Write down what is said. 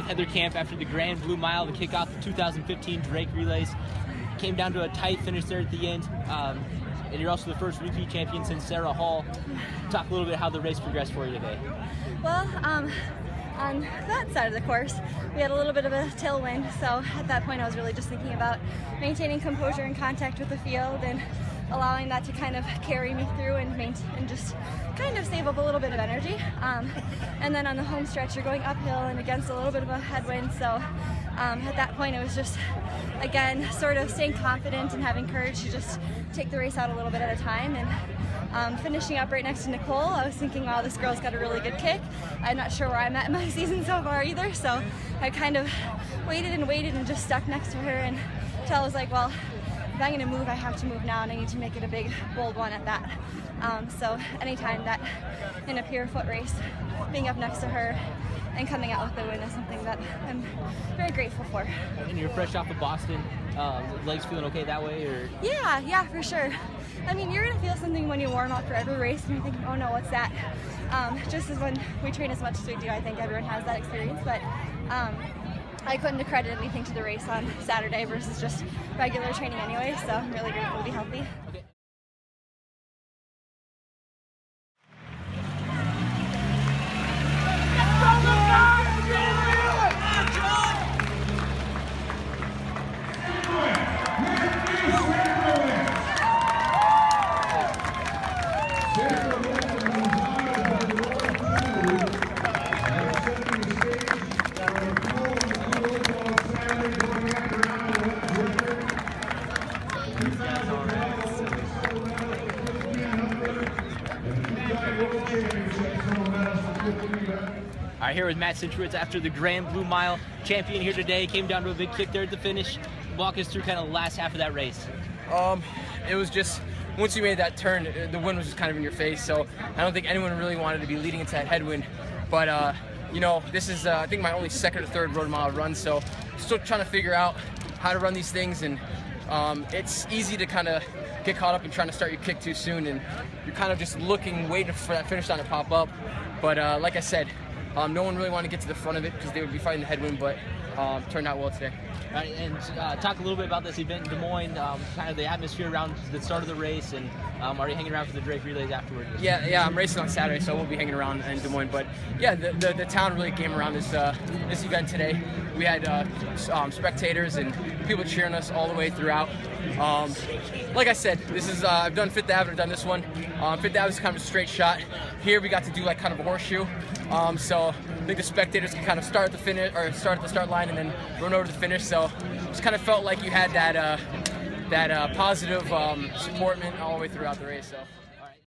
Heather Camp after the Grand Blue Mile to kick off the 2015 Drake Relays. Came down to a tight finish there at the end. And you're also the first repeat champion since Sarah Hall. Talk a little bit how the race progressed for you today. Well, on that side of the course, we had a little bit of a tailwind, so at that point I was really just thinking about maintaining composure and contact with the field and allowing that to kind of carry me through and just kind of save up a little bit of energy. And then on the home stretch, you're going uphill and against a little bit of a headwind, so at that point it was just, again, sort of staying confident and having courage to just take the race out a little bit at a time. And finishing up right next to Nicole, I was thinking, wow, this girl's got a really good kick. I'm not sure where I'm at in my season so far either, so I kind of waited and just stuck next to her until I was like, well, if I'm going to move, I have to move now, and I need to make it a big, bold one at that. So anytime that in a pure foot race, being up next to her and coming out with the win is something that I'm very grateful for. And you're fresh off of Boston. Legs feeling okay that way, or? Yeah, for sure. I mean, you're gonna feel something when you warm up for every race, and you're thinking, oh no, what's that? Just as when we train as much as we do, I think everyone has that experience. But I couldn't accredit anything to the race on Saturday versus just regular training anyway. So I'm really grateful to be healthy. Okay. All right, here with Matt Centrowitz after the Grand Blue Mile. Champion here today, came down to a big kick there at the finish. Walk us through kind of the last half of that race. It was just, once you made that turn, the wind was just kind of in your face, so I don't think anyone really wanted to be leading into that headwind. But, you know, this is, I think, my only second or third road mile run, so still trying to figure out how to run these things, and it's easy to kind of get caught up in trying to start your kick too soon, and you're kind of just looking, waiting for that finish line to pop up. But like I said, no one really wanted to get to the front of it because they would be fighting the headwind, but turned out well today. All right, and talk a little bit about this event in Des Moines, kind of the atmosphere around the start of the race, and are you hanging around for the Drake Relays afterward? Yeah, I'm racing on Saturday, so I won't be hanging around in Des Moines. But yeah, the town really came around this event today. We had spectators and people cheering us all the way throughout. Like I said, this is I've done Fifth Avenue, done this one. Fifth Avenue is kind of a straight shot. Here we got to do like kind of a horseshoe. So I think the spectators can kind of start at the finish or start at the start line and then run over to the finish. So just kind of felt like you had that positive supportment all the way throughout the race. So.